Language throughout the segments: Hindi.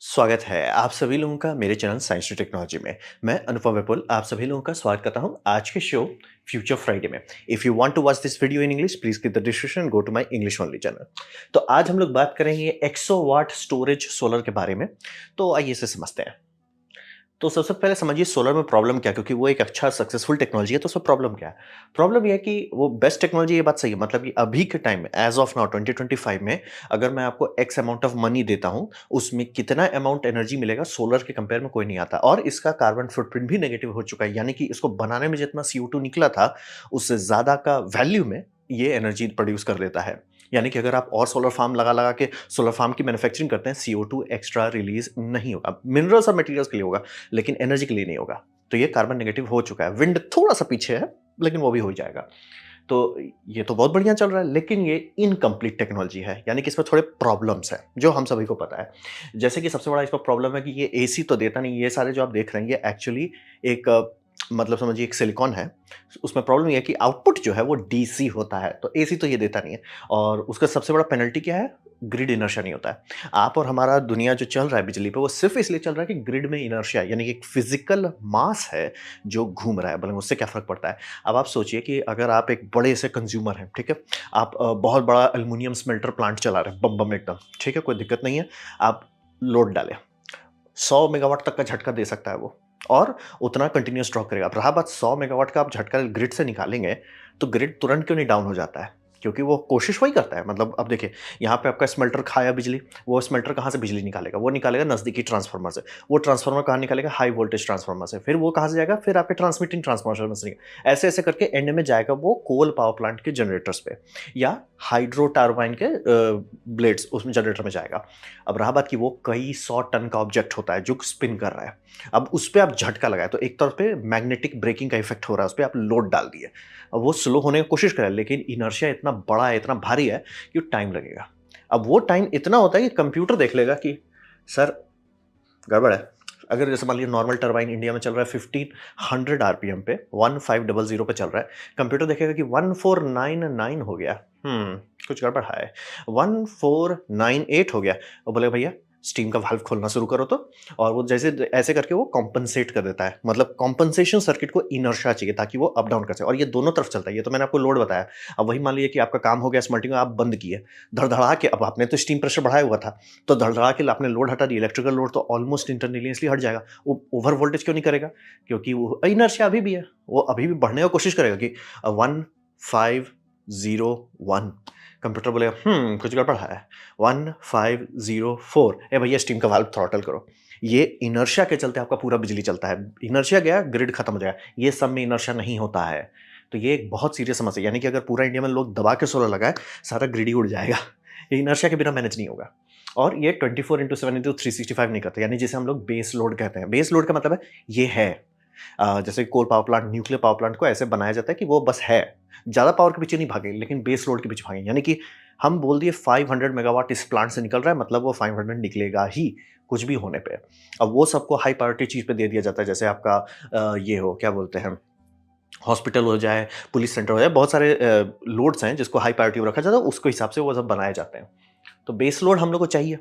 स्वागत है आप सभी लोगों का मेरे चैनल साइंस टू टेक्नोलॉजी में। मैं अनुपम विपुल आप सभी लोगों का स्वागत करता हूं आज के शो फ्यूचर फ्राइडे में। If you want to watch this video in English please click the description go to my English only channel. तो आज हम लोग बात करेंगे 100 वाट स्टोरेज सोलर के बारे में। तो आइए इसे समझते हैं। तो सबसे पहले समझिए सोलर में प्रॉब्लम क्या है, क्योंकि वो एक अच्छा सक्सेसफुल टेक्नोलॉजी है। तो उसमें प्रॉब्लम क्या है? प्रॉब्लम ये है कि वो बेस्ट टेक्नोलॉजी, ये बात सही है। मतलब कि अभी के टाइम में एज ऑफ नाउ 2025 में अगर मैं आपको एक्स अमाउंट ऑफ मनी देता हूँ, उसमें कितना अमाउंट एनर्जी मिलेगा सोलर के कंपेयर में कोई नहीं आता। और इसका कार्बन फुटप्रिंट भी नेगेटिव हो चुका है, यानी कि इसको बनाने में जितना CO2 निकला था उससे ज़्यादा का वैल्यू में ये एनर्जी प्रोड्यूस कर देता है। यानी कि अगर आप और सोलर फार्म लगा लगा के सोलर फार्म की मैन्युफैक्चरिंग करते हैं, CO2 एक्स्ट्रा रिलीज नहीं होगा। मिनरल्स और मटेरियल्स के लिए होगा, लेकिन एनर्जी के लिए नहीं होगा। तो ये कार्बन नेगेटिव हो चुका है। विंड थोड़ा सा पीछे है, लेकिन वो भी हो जाएगा। तो ये तो बहुत बढ़िया चल रहा है, लेकिन ये इनकम्प्लीट टेक्नोलॉजी है, यानी कि इसमें थोड़े प्रॉब्लम्स हैं जो हम सभी को पता है। जैसे कि सबसे बड़ा इसमें प्रॉब्लम है कि ये एसी तो देता नहीं। ये सारे जो आप देख रहे हैं ये एक्चुअली एक मतलब समझिए एक सिलिकॉन है। उसमें प्रॉब्लम ये है कि आउटपुट जो है वो डीसी होता है, तो एसी तो ये देता नहीं है। और उसका सबसे बड़ा पेनल्टी क्या है? ग्रिड इनर्शिया नहीं होता है। आप और हमारा दुनिया जो चल रहा है बिजली पे, वो सिर्फ इसलिए चल रहा है कि ग्रिड में इनर्शिया, यानी कि एक फिजिकल मास है जो घूम रहा है। भले उससे क्या फर्क पड़ता है? अब आप सोचिए कि अगर आप एक बड़े से कंज्यूमर हैं, ठीक है? आप बहुत बड़ा एल्युमिनियम स्मेल्टर प्लांट चला रहे हैं, बम बम एकदम, ठीक है? कोई दिक्कत नहीं है। आप लोड डालें, 100 मेगावाट तक का झटका दे सकता है वो, और उतना कंटिन्यूअस ड्रॉ करेगा। अब रहा बात 100 मेगावाट का आप झटका ग्रिड से निकालेंगे, तो ग्रिड तुरंत क्यों नहीं डाउन हो जाता है? क्योंकि वो कोशिश वही करता है। मतलब अब देखिए, यहाँ पे आपका स्मेल्टर खाया बिजली, वो स्मेल्टर कहाँ से बिजली निकालेगा? वो निकालेगा नज़दीकी ट्रांसफार्मर से। वो ट्रांसफार्मर कहाँ निकालेगा? हाई वोल्टेज ट्रांसफार्मर से। फिर वो कहाँ से जाएगा? फिर आपके ट्रांसमिटिंग ट्रांसफार्मर से। ऐसे-ऐसे करके एंड में जाएगा वो कोल पावर प्लांट के जनरेटर्स पे, या हाइड्रो टरबाइन के ब्लेड्स उसमें जनरेटर में जाएगा। अब रहा बात कि वो कई 100 टन का ऑब्जेक्ट होता है जो स्पिन कर रहा है। अब उस पे आप झटका लगाए तो एक तरफ पे मैग्नेटिक ब्रेकिंग का इफेक्ट हो रहा है, उस पे आप लोड डाल दिए। अब वो स्लो होने की कोशिश कर रहा है, लेकिन इनर्शिया इतना बड़ा है, इतना भारी है कि टाइम लगेगा। अब वो टाइम इतना होता है कि कंप्यूटर देख लेगा कि सर गड़बड़ है। अगर जैसे मान लीजिए नॉर्मल टरबाइन इंडिया में चल रहा है 1500 आरपीएम पे, 1500 पे चल रहा है। कंप्यूटर देखेगा कि 1499 हो गया। कुछ गड़बड़ है। 1498 हो गया। वो बोलेगा भैया स्टीम का वाल्व खोलना शुरू करो तो। और वो जैसे ऐसे करके वो कॉम्पनसेट कर देता है। मतलब कॉम्पनसेशन सर्किट को इनर्शिया चाहिए ताकि वो अप डाउन कर सके, और ये दोनों तरफ चलता है। ये तो मैंने आपको लोड बताया। अब वही मान लीजिए कि आपका काम हो गया स्मल्टिंग, आप बंद किए, धड़धड़ा के। अब आपने तो स्टीम प्रेशर बढ़ाया हुआ था, तो धड़धड़ा के आपने लोड हटा दिया। इलेक्ट्रिकल लोड तो ऑलमोस्ट इंटरमिलियसली हट जाएगा। वो ओवर वोल्टेज क्यों नहीं करेगा? क्योंकि वो इनर्शिया अभी भी है। वो अभी भी बढ़ने की कोशिश करेगा कि 1501। कंप्यूटर बोलेगा कुछ गड़बड़ है। 1504, ए भैया स्टीम का वाल्व थ्रॉटल करो। ये इनर्शिया के चलते आपका पूरा बिजली चलता है। इनर्शिया गया, ग्रिड खत्म हो जाएगा। ये सब में इनर्शिया नहीं होता है। तो ये एक बहुत सीरियस समस्या है। यानी कि अगर पूरा इंडिया में लोग दबा के सोलर लगाए, सारा ग्रिड ही उड़ जाएगा। ये इनर्शिया के बिना मैनेज नहीं होगा। और ये 24/7/365 नहीं करते, यानी जिसे हम लोग बेस लोड कहते हैं। बेस लोड का मतलब है ये है। जैसे coal power plant, nuclear power plant को ऐसे बनाया जाता है कि वो बस है, ज़्यादा पावर के पीछे नहीं भागे, लेकिन बेस लोड के पीछे भागे। यानी कि हम बोल दिए 500 मेगावाट इस प्लांट से निकल रहा है, मतलब वो 500 निकलेगा ही कुछ भी होने पे। अब वो सबको हाई प्रायोरिटी चीज़ पे दे दिया जाता है। जैसे आपका ये हो क्या बोलते हैं, हॉस्पिटल हो जाए, पुलिस सेंटर हो जाए, बहुत सारे लोड्स हैं जिसको हाई प्रायोरिटी में रखा जाता है, उसके हिसाब से वो सब बनाए जाते हैं। तो बेस लोड हम लोग को चाहिए।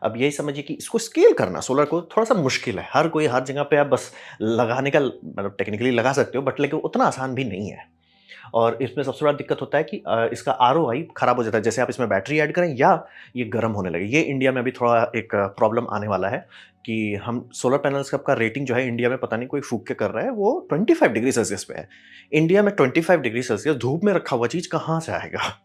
अब यही समझिए कि इसको स्केल करना सोलर को थोड़ा-सा मुश्किल है। हर कोई हर जगह पे आप बस लगाने का मतलब टेक्निकली लगा सकते हो, बट लेकिन उतना आसान भी नहीं है। और इसमें सबसे बड़ा दिक्कत होता है कि इसका आरओआई खराब हो जाता है। जैसे आप इसमें बैटरी ऐड करें या ये गर्म होने लगे। ये इंडिया में अभी थोड़ा एक प्रॉब्लम आने वाला है कि हम सोलर पैनल्स का रेटिंग जो है इंडिया में पता नहीं कोई फूँक के कर रहा है, वो 25 डिग्री सेल्सियस पे है। इंडिया में 25 डिग्री सेल्सियस धूप में रखा हुआ चीज़ कहाँ से आएगा?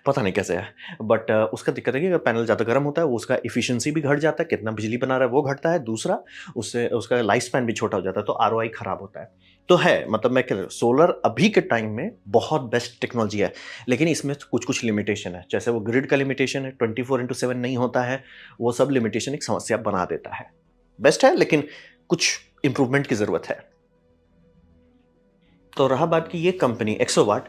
पता नहीं कैसे है। बट उसका दिक्कत है कि अगर पैनल ज़्यादा गर्म होता है, वो उसका एफिशिएंसी भी घट जाता है, कितना बिजली बना रहा है वो घटता है। दूसरा, उससे उसका लाइफ स्पैन भी छोटा हो जाता है, तो आरओआई खराब होता है। तो है मतलब मैं कह रहा हूँ सोलर अभी के टाइम में बहुत बेस्ट टेक्नोलॉजी है, लेकिन इसमें कुछ-कुछ लिमिटेशन है। जैसे वो ग्रिड का लिमिटेशन है, 24/7 नहीं होता है, वो सब लिमिटेशन एक समस्या बना देता है। बेस्ट है, लेकिन कुछ इम्प्रूवमेंट की ज़रूरत है। तो रहा बात कि ये कंपनी एक्सोवाट,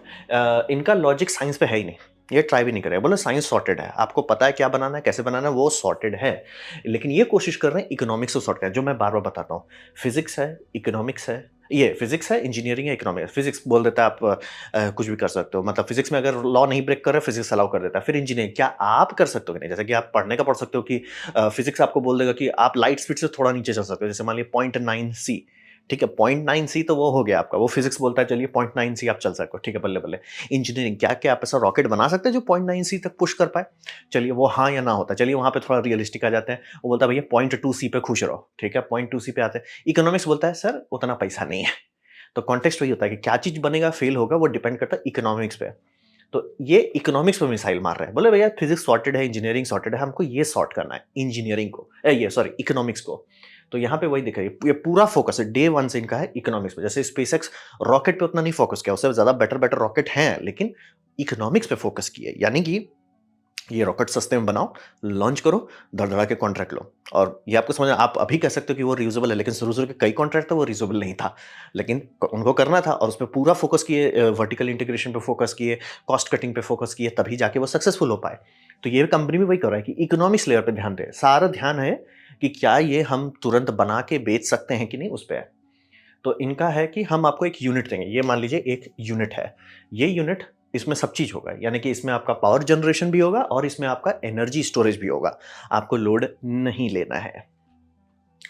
इनका लॉजिक साइंस पे है ही नहीं। ये ट्राई भी नहीं कर रहे। बोले साइंस सॉर्टेड है, आपको पता है क्या बनाना है, कैसे बनाना है, वो सॉर्टेड है। लेकिन ये कोशिश कर रहे हैं इकोनॉमिक्स को सॉर्ट करें, जो मैं बार-बार बताता हूँ। फिज़िक्स है, इकोनॉमिक्स है, ये फिजिक्स है, इंजीनियरिंग है, इकोनॉमिक्स। फिजिक्स बोल देता है आप कुछ भी कर सकते हो, मतलब फिजिक्स में अगर लॉ नहीं ब्रेक कर रहे फिजिक्स अलाउ कर देता है। फिर इंजीनियरिंग क्या आप कर सकते हो कि नहीं, जैसे कि आप पढ़ने का पढ़ सकते हो कि फिजिक्स आपको बोल देगा कि आप लाइट स्पीड से थोड़ा नीचे चल सकते हो, जैसे मान लीजिए 0.9 सी। ठीक है, 0.9 सी तो वो हो गया आपका, वो फिजिक्स बोलता है चलिए 0.9 सी आप चल सकते हो, ठीक है, बल्ले बल्ले। इंजीनियरिंग क्या क्या आप ऐसा रॉकेट बना सकते हैं जो 0.9 सी तक पुश कर पाए, चलिए वो हाँ या ना होता है, चलिए वहां पे थोड़ा रियलिस्टिक आ जाते हैं। वो बोलता है भैया 0.2 सी पे खुश रहो, ठीक है, 0.2 सी पे आते हैं। इकोनॉमिक्स बोलता है सर उतना पैसा नहीं है। तो कॉन्टेक्स्ट वही होता है कि क्या चीज बनेगा फेल होगा वो डिपेंड करता है इकोनॉमिक्स पे। तो ये इकोनॉमिक्स पे मिसाइल मार रहे हैं, बोले भैया फिजिक्स सॉर्टेड है, इंजीनियरिंग सॉर्टेड है, हमको ये सॉर्ट करना है इंजीनियरिंग को, ये सॉरी इकोनॉमिक्स को। तो यहाँ पे वही दिख रही है, ये पूरा फोकस है डे वन से इनका है इकोनॉमिक्स पे। जैसे स्पेसएक्स रॉकेट पे उतना नहीं फोकस किया, उससे ज्यादा बेटर बेटर रॉकेट हैं, लेकिन इकोनॉमिक्स पे फोकस किए, यानी कि ये रॉकेट सस्ते में बनाओ, लॉन्च करो, धड़धड़ा के कॉन्ट्रैक्ट लो। और ये आपको समझ, आप अभी कह सकते हो कि वो रियूजेबल है, लेकिन शुरू शुरू के कई कॉन्ट्रैक्ट था वो रियूजेबल नहीं था, लेकिन उनको करना था और उस पर पूरा फोकस किए, वर्टिकल इंटीग्रेशन पे फोकस किए, कॉस्ट कटिंग पे फोकस किए, तभी जाके वो सक्सेसफुल हो पाए। तो ये कंपनी भी वही कर रहा है कि इकोनॉमिक्स लेयर पे ध्यान दे, सारा ध्यान है कि क्या ये हम तुरंत बना के बेच सकते हैं कि नहीं, उस पर है। तो इनका है कि हम आपको एक यूनिट देंगे, ये मान लीजिए एक यूनिट है, ये यूनिट इसमें सब चीज होगा, यानी कि इसमें आपका पावर जनरेशन भी होगा और इसमें आपका एनर्जी स्टोरेज भी होगा, आपको लोड नहीं लेना है।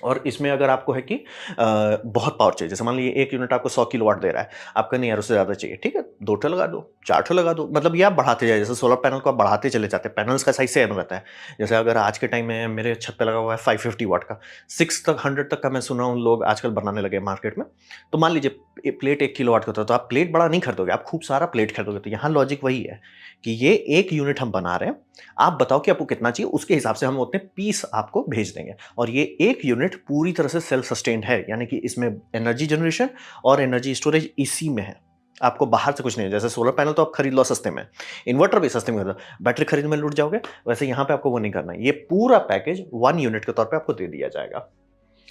और इसमें अगर आपको है कि बहुत पावर चाहिए, जैसे मान लीजिए एक यूनिट आपको 100 किलोवाट दे रहा है, आपका नहीं यार उससे ज़्यादा चाहिए, ठीक है, 2 ठो लगा दो, 4 ठो लगा दो, मतलब ये आप बढ़ाते जाए, जैसे सोलर पैनल को आप बढ़ाते चले जाते हैं, पैनल्स का साइज सेम रहता है। जैसे अगर आज के टाइम में मेरे छत पे लगा हुआ है 550 वाट का, 6 तक 100 तक का मैं सुना हूँ लोग आजकल बनाने लगे मार्केट में। तो मान लीजिए प्लेट 1 किलोवाट का होता है, तो आप प्लेट बड़ा नहीं खरीदोगे, आप खूब सारा प्लेट खरीदोगे। तो यहाँ लॉजिक वही है कि ये एक यूनिट हम बना रहे हैं, आप बताओ कि आपको कितना चाहिए, उसके हिसाब से हम उतने पीस आपको भेज देंगे। और ये एक यूनिट पूरी तरह से सेल्फ सस्टेन्ड है, यानी कि इसमें एनर्जी जनरेशन और एनर्जी स्टोरेज इसी में है, आपको बाहर से कुछ नहीं है। जैसे सोलर पैनल तो आप खरीद लो सस्ते में, इन्वर्टर भी सस्ते में खरीद लो, बैटरी खरीद में लूट जाओगे, वैसे यहाँ पे आपको वो नहीं करना है। ये पूरा पैकेज 1 यूनिट के तौर पे आपको दे दिया जाएगा।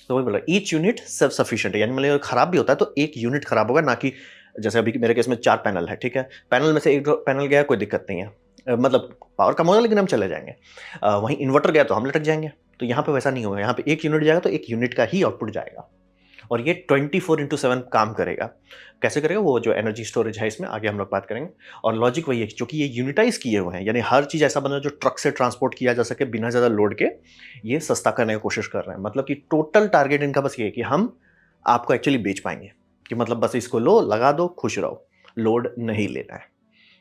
तो वही बोला, ईच यूनिट सेल्फ सफिशिएंट है, यानी मतलब खराब भी होता है तो एक यूनिट खराब होगा, ना कि जैसे अभी मेरे केस में 4 पैनल है, ठीक है, पैनल में से एक पैनल गया कोई दिक्कत नहीं है, मतलब पावर कम होगा लेकिन हम चले जाएंगे। वहीं इन्वर्टर गया तो हम लटक जाएंगे। तो यहाँ पे वैसा नहीं होगा, यहाँ पे एक यूनिट जाएगा तो एक यूनिट का ही आउटपुट जाएगा, और ये 24/7 काम करेगा। कैसे करेगा, वो जो एनर्जी स्टोरेज है इसमें आगे हम लोग बात करेंगे। और लॉजिक वही है, क्योंकि ये यूनिटाइज किए हुए हैं, यानी हर चीज ऐसा बना जो ट्रक से ट्रांसपोर्ट किया जा सके बिना ज्यादा लोड के, ये सस्ता करने की कोशिश कर रहे हैं। मतलब कि टोटल टारगेट इनका बस ये है कि हम आपको एक्चुअली बेच पाएंगे, कि मतलब बस इसको लो, लगा दो, खुश रहो, लोड नहीं लेना है।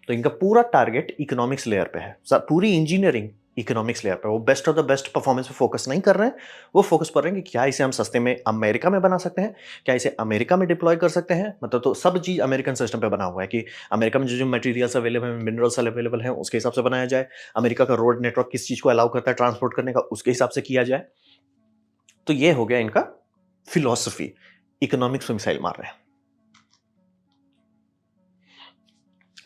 तो इनका पूरा टारगेट इकोनॉमिक्स लेयर पे है, पूरी इंजीनियरिंग इकोनॉमिक्स लेयर पे। वो best of the best performance पे फोकस नहीं कर रहे हैं, वो फोकस कर रहे हैं कि क्या इसे हम सस्ते में अमेरिका में बना सकते हैं, क्या इसे अमेरिका में डिप्लॉय कर सकते हैं। मतलब तो सब चीज अमेरिकन सिस्टम पे बना हुआ है कि अमेरिका में जो जो मटेरियल्स अवेलेबल हैं, मिनरल्स अवेलेबल हैं, उसके हिसाब से बनाया जाए। अमेरिका का रोड नेटवर्क किस चीज को अलाउ करता है ट्रांसपोर्ट करने का, उसके हिसाब से किया जाए। तो ये हो गया इनका फिलॉसफी, इकोनॉमिक्स में मिसाइल मार रहे हैं।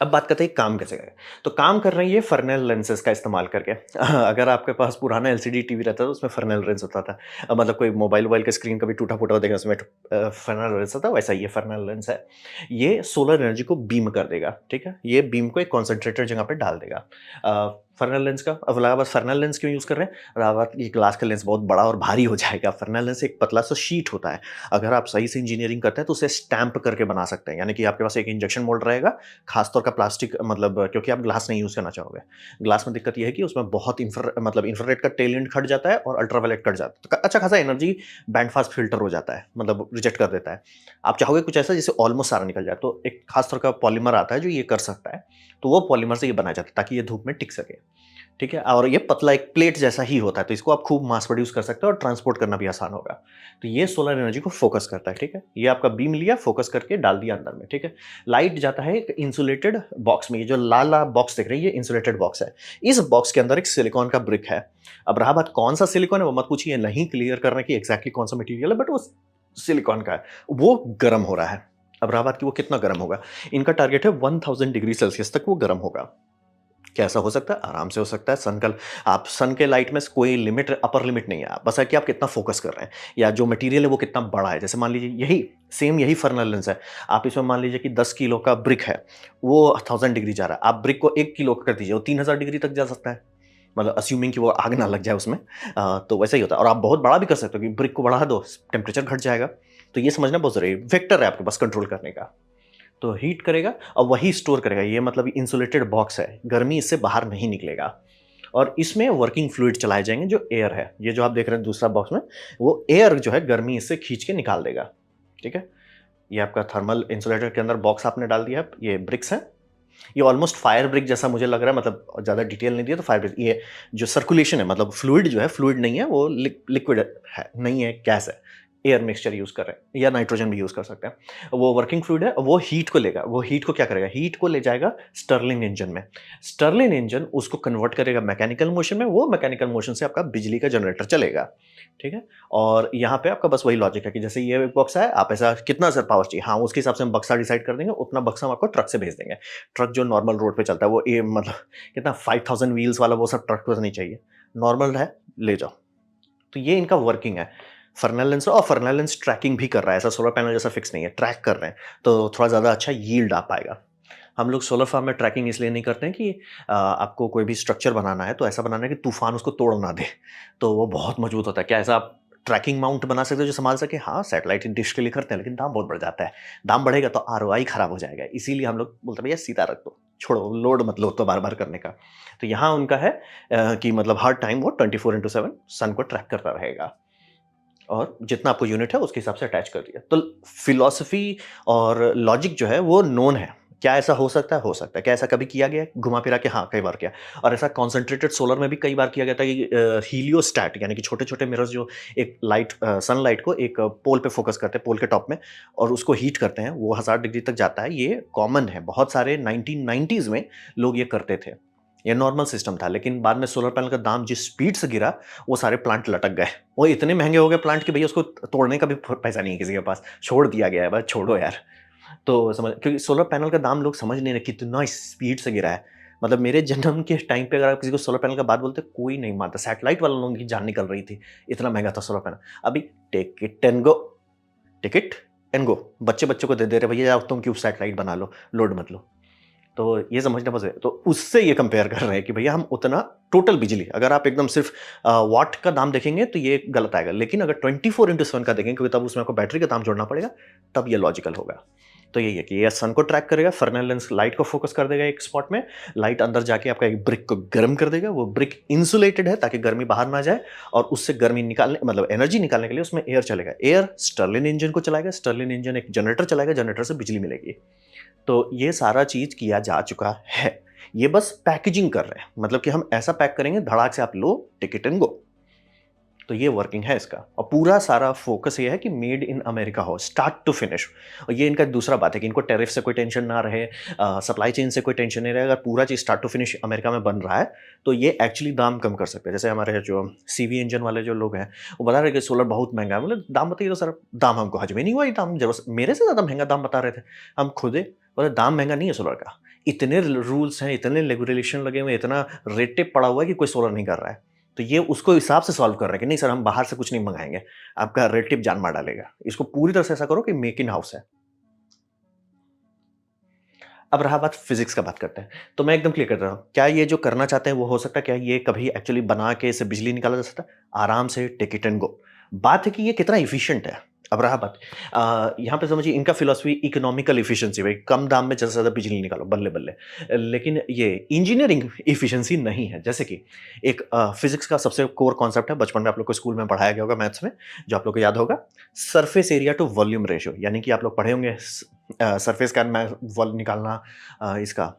अब बात करते हैं काम कैसे करें। तो काम कर रहे हैं ये फर्नेल लेंसेज का इस्तेमाल करके। अगर आपके पास पुराना एलसीडी टीवी रहता था तो उसमें फर्नेल लेंस होता था। मतलब कोई मोबाइल वोबाइल का स्क्रीन कभी टूटा फूटा देखा, उसमें फर्नेल लेंस होता, वैसा ये फर्नेल लेंस है। ये सोलर एनर्जी को बीम कर देगा, ठीक है, ये बीम को एक कॉन्सेंट्रेटेड जगह पे डाल देगा। फर्नेल लेंस का अब लगा, बस फर्नेल लेंस क्यों यूज़ कर रहे हैं, रहा ये ग्लास का लेंस बहुत बड़ा और भारी हो जाएगा। फर्नेल लेंस एक पतला सा शीट होता है, अगर आप सही से इंजीनियरिंग करते हैं तो उसे स्टैंप करके बना सकते हैं, यानी कि आपके पास एक इंजेक्शन मोल्ड रहेगा, खासतौर का प्लास्टिक, मतलब क्योंकि आप ग्लास नहीं यूज़ करना चाहोगे। ग्लास में दिक्कत यह है कि उसमें बहुत मतलब इंफ्रारेड का टेल एंड कट जाता है और अल्ट्रावायलेट कट जाता है, तो अच्छा खासा एनर्जी बैंड फास्ट फिल्टर हो जाता है, मतलब रिजेक्ट कर देता है। आप चाहोगे कुछ ऐसा जिससे ऑलमोस्ट सारा निकल जाए, तो एक खासतौर का पॉलीमर आता है जो ये कर सकता है, तो वो पॉलीमर से ये बनाया जाता है ताकि ये धूप में टिक सके, ठीक है। और ये पतला एक प्लेट जैसा ही होता है, तो इसको आप खूब मास प्रोड्यूस कर सकते हो और ट्रांसपोर्ट करना भी आसान होगा। तो ये सोलर एनर्जी को फोकस करता है, ठीक है। ये आपका बीम लिया, फोकस करके डाल दिया अंदर में, ठीक है। लाइट जाता है एक इंसुलेटेड बॉक्स में, ये जो लाल लाल बॉक्स देख रहे हैं ये इंसुलेटेड बॉक्स है। इस बॉक्स के अंदर एक सिलिकॉन का ब्रिक है। अब रहा बात कौन सा सिलिकॉन है, वो मत पूछिए, नहीं क्लियर करना कि एग्जैक्टली कौन सा मटीरियल है, बट वो सिलिकॉन का है, वो गर्म हो रहा है। अब रहा बात कि वो कितना गर्म होगा, इनका टारगेट है 1000 डिग्री सेल्सियस तक वो गर्म होगा। कैसा हो सकता है, आराम से हो सकता है। आप सन के लाइट में कोई लिमिट, अपर लिमिट नहीं है, बस है कि आप कितना फोकस कर रहे हैं या जो मटेरियल है वो कितना बड़ा है। जैसे मान लीजिए यही फर्नल लेंस है, आप इसमें मान लीजिए कि 10 किलो का ब्रिक है, वो 1000 डिग्री जा रहा है, आप ब्रिक को 1 किलो कर दीजिए, वो 3000 डिग्री तक जा सकता है, मतलब अस्यूमिंग कि वो आग ना लग जाए उसमें। तो वैसा ही होता है। और आप बहुत बड़ा भी कर सकते हो कि ब्रिक को बढ़ा दो, टेम्परेचर घट जाएगा। तो ये समझना बहुत ज़रूरी है, वेक्टर है आपके पास कंट्रोल करने का। तो हीट करेगा और वही स्टोर करेगा, ये मतलब इंसुलेटेड बॉक्स है, गर्मी इससे बाहर नहीं निकलेगा। और इसमें वर्किंग फ्लूइड चलाए जाएंगे जो एयर है, ये जो आप देख रहे हैं दूसरा बॉक्स में, वो एयर जो है गर्मी इससे खींच के निकाल देगा। ठीक है, ये आपका थर्मल इंसुलेटर के अंदर बॉक्स आपने डाल दिया, ये ब्रिक्स हैं, ये ऑलमोस्ट फायर ब्रिक जैसा मुझे लग रहा है, मतलब ज़्यादा डिटेल नहीं दिया तो फायर ब्रिक, ये जो सर्कुलेशन है मतलब फ्लूइड जो है, फ्लूइड नहीं है वो, लिक्विड है, नहीं है, गैस है, एयर मिक्सचर यूज़ कर रहे हैं या नाइट्रोजन भी यूज़ कर सकते हैं। वो वर्किंग फ्लूइड है, वो हीट को लेगा, वो हीट को क्या करेगा, हीट को ले जाएगा स्टर्लिंग इंजन में। स्टर्लिंग इंजन उसको कन्वर्ट करेगा मैकेनिकल मोशन में, वो मैकेनिकल मोशन से आपका बिजली का जनरेटर चलेगा। ठीक है, और यहाँ पे आपका बस वही लॉजिक है कि जैसे ये बक्सा है, आप ऐसा कितना सर पावर चाहिए, हाँ उसके हिसाब से हम बक्सा डिसाइड कर देंगे, उतना बक्सा हम आपको ट्रक से भेज देंगे। ट्रक जो नॉर्मल रोड पे चलता है वो ये मतलब कितना 5000 व्हील्स वाला वो सब ट्रक पर नहीं चाहिए, नॉर्मल है ले जाओ। तो ये इनका वर्किंग है। फर्नेल लेंस, और फर्नेल लेंस ट्रैकिंग भी कर रहा है, ऐसा सोलर पैनल जैसा फिक्स नहीं है, ट्रैक कर रहे हैं तो थोड़ा ज़्यादा अच्छा यील्ड आ पाएगा। हम लोग सोलर फार्म में ट्रैकिंग इसलिए नहीं करते हैं कि आपको कोई भी स्ट्रक्चर बनाना है तो ऐसा बनाना है कि तूफान उसको तोड़ ना दे, तो वो बहुत मजबूत होता है। क्या ऐसा आप ट्रैकिंग माउंट बना सकते हो जो संभाल सके? हाँ, सैटेलाइट डिश के लिए करते हैं, लेकिन दाम बहुत बढ़ जाता है। दाम बढ़ेगा तो आरओआई खराब हो जाएगा, इसीलिए हम लोग बोलते हैं भैया सीधा रख दो, छोड़ो, लोड मत लो तो बार बार करने का। तो यहाँ उनका है कि मतलब हर टाइम वो 24/7 सन को ट्रैक करता रहेगा, और जितना आपको यूनिट है उसके हिसाब से अटैच कर दिया। तो फिलॉसफी और लॉजिक जो है वो नोन है। क्या ऐसा हो सकता है? हो सकता है। क्या ऐसा कभी किया गया है घुमा फिरा के? हाँ, कई बार किया। और ऐसा कॉन्सेंट्रेटेड सोलर में भी कई बार किया गया था कि हीलियोस्टैट यानी कि छोटे-छोटे मिरर्स जो एक लाइट सनलाइट को एक पोल पे फोकस करते हैं, पोल के टॉप में, और उसको हीट करते हैं, वो 1000 डिग्री तक जाता है। ये कॉमन है, बहुत सारे 1990s में लोग ये करते थे। ये नॉर्मल सिस्टम था, लेकिन बाद में सोलर पैनल का दाम जिस स्पीड से गिरा, वो सारे प्लांट लटक गए। वो इतने महंगे हो गए प्लांट कि भैया उसको तोड़ने का भी पैसा नहीं है किसी के पास, छोड़ दिया गया है, बस छोड़ो यार। तो समझ, क्योंकि सोलर पैनल का दाम लोग समझ नहीं रहे कितना स्पीड से गिरा है। मतलब मेरे जन्म के टाइम पे अगर आप किसी को सोलर पैनल का बात बोलते, कोई नहीं मानता। सैटेलाइट वाले लोगों की जान निकल रही थी, इतना महंगा था सोलर पैनल। अभी take it and go, take it and go, बच्चे बच्चे को दे दे रहे, भैया जाओ तुम क्यों सैटेलाइट बना लो, लोड मत लो। तो ये समझना बस है। तो उससे ये कंपेयर कर रहे हैं कि भैया हम उतना टोटल बिजली, अगर आप एकदम सिर्फ वाट का दाम देखेंगे तो ये गलत आएगा, लेकिन अगर 24/7 का देखेंगे, क्योंकि तब उसमें आपको बैटरी का दाम जोड़ना पड़ेगा, तब ये लॉजिकल होगा। तो यही है कि ये सन को ट्रैक करेगा, फर्नेल लेंस लाइट को फोकस कर देगा एक स्पॉट में, लाइट अंदर जाके आपका एक ब्रिक को गर्म कर देगा, वो ब्रिक इंसुलेटेड है ताकि गर्मी बाहर ना जाए, और उससे गर्मी निकालने मतलब एनर्जी निकालने के लिए उसमें एयर चलेगा, एयर स्टर्लिन इंजन को चलाएगा, स्टर्लिन इंजन एक जनरेटर चलाएगा, जनरेटर से बिजली मिलेगी। तो ये सारा चीज़ किया जा चुका है। ये बस पैकेजिंग कर रहे हैं, मतलब कि हम ऐसा पैक करेंगे धड़ाक से आप लो, टेक इट एंड गो। तो ये वर्किंग है इसका, और पूरा सारा फोकस ये है कि मेड इन अमेरिका हो, स्टार्ट टू फिनिश। और ये इनका दूसरा बात है कि इनको टैरिफ से कोई टेंशन ना रहे, सप्लाई चेन से कोई टेंशन नहीं रहे। अगर पूरा चीज़ स्टार्ट टू फिनिश अमेरिका में बन रहा है तो ये एक्चुअली दाम कम कर सकते हैं। जैसे हमारे जो सीवी इंजन वाले जो लोग हैं, वो बता रहे कि सोलर बहुत महंगा है। मतलब दाम बताइए तो सर, दाम हमको हजम ही नहीं हुआ, ये दाम जरूर मेरे से ज़्यादा महंगा दाम बता रहे थे। हम खुदे बोले दाम महंगा नहीं है सोलर का, इतने रूल्स हैं, इतने रेगुलेशन लगे हुए, इतना रेड टेप पड़ा हुआ है कि कोई सोलर नहीं कर रहा है। तो ये उसको हिसाब से सॉल्व कर रहे हैं कि नहीं सर हम बाहर से कुछ नहीं मंगाएंगे, आपका रेड टेप जान मार डालेगा। इसको पूरी तरह से ऐसा करो कि मेक इन हाउस है। अब रहा बात फिजिक्स का, बात करते हैं। तो मैं एकदम क्लियर कर रहा हूँ, क्या ये जो करना चाहते हैं वो हो सकता है? क्या ये कभी एक्चुअली बना के इससे बिजली निकाला जा सकता है? आराम से, टेक इट एंड गो। बात है कि ये कितना इफिशिएंट है। अब रहा बात, यहाँ पे समझिए इनका फिलॉसफी इकोनॉमिकल इफिशिएंसी, भाई कम दाम में ज़्यादा से ज़्यादा बिजली निकालो, बल्ले-बल्ले। लेकिन ये इंजीनियरिंग इफिशिएंसी नहीं है। जैसे कि एक फिजिक्स का सबसे कोर कॉन्सेप्ट है, बचपन में आप लोग को स्कूल में पढ़ाया गया होगा मैथ्स में, जो आप लोग को याद होगा, surface area to volume ratio. यानी कि आप लोग पढ़े होंगे सरफेस का वॉल निकालना, इसका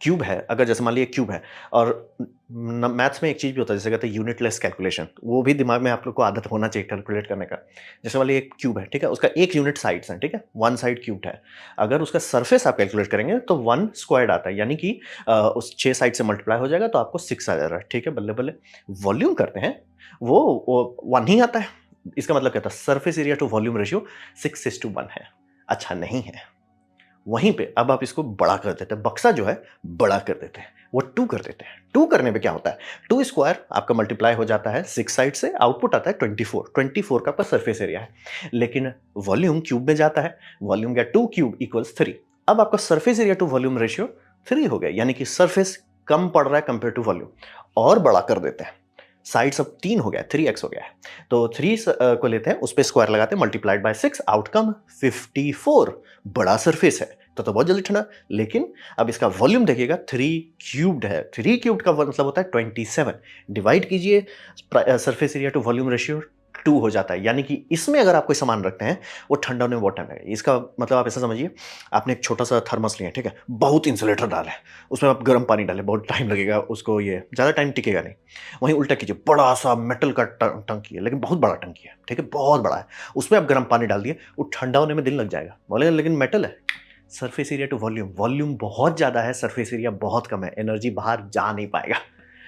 क्यूब है, अगर जैसे मान लीजिए क्यूब है, और मैथ्स में एक चीज़ भी होता है जिसे कहते हैं यूनिटलेस कैलकुलेशन, वो भी दिमाग में आप लोग को आदत होना चाहिए कैलकुलेट करने का। जैसे मान लीजिए एक क्यूब है, ठीक है, उसका एक यूनिट साइड्स हैं, ठीक है, वन साइड क्यूब्ड है। अगर उसका सरफेस आप कैलकुलेट करेंगे तो वन स्क्वायर्ड आता है, यानी कि उस 6 साइड से मल्टीप्लाई हो जाएगा तो आपको 6 आ जा रहा है, ठीक है, बल्ले बल्ले। वॉल्यूम करते हैं, वो 1 ही आता है। इसका मतलब क्या था? Surface area to volume ratio 6:1 है। अच्छा नहीं है। वहीं पे अब आप इसको बड़ा कर देते हैं, बक्सा जो है बड़ा कर देते हैं, वो 2 कर देते हैं। 2 करने पे क्या होता है? 2 स्क्वायर आपका मल्टीप्लाई हो जाता है 6 साइड से, आउटपुट आता है 24। 24 का आपका सरफेस एरिया है, लेकिन वॉल्यूम क्यूब में जाता है, वॉल्यूम गया 2 क्यूब इक्वल्स 3। अब आपका surface area to volume ratio 3 हो गया, यानी कि सरफेस कम पड़ रहा है कंपेयर टू वॉल्यूम, और बड़ा कर देते हैं। साइड्स अब 3 हो गया है, 3x हो गया है। तो 3 को लेते हैं, उस पे स्क्वायर लगाते हैं, मल्टीप्लाइड बाय 6, आउटकम 54। बड़ा सरफेस है तो बहुत जल्दी ठंडा। लेकिन अब इसका वॉल्यूम देखिएगा, 3 क्यूब्ड है। 3 क्यूब्ड का मतलब होता है 27। डिवाइड कीजिए surface area to volume ratio 2 हो जाता है। यानी कि इसमें अगर आप कोई सामान रखते हैं, वो ठंडा होने में बहुत टाइम लगेगा। इसका मतलब आप ऐसा समझिए, आपने एक छोटा सा थर्मस लिया, ठीक है, बहुत इंसुलेटर डाला है, उसमें आप गर्म पानी डालें, बहुत टाइम लगेगा उसको, ये ज़्यादा टाइम टिकेगा नहीं। वहीं उल्टा कीजिए, बड़ा सा मेटल का टंकी है, लेकिन बहुत बड़ा टंकी है, ठीक है, बहुत बड़ा है, उसमें आप गर्म पानी डाल दिए, वो ठंडा होने में दिन लग जाएगा। बोले लेकिन मेटल है। Surface area to volume, volume बहुत ज़्यादा है, सरफेस एरिया बहुत कम है, एनर्जी बाहर जा नहीं पाएगा।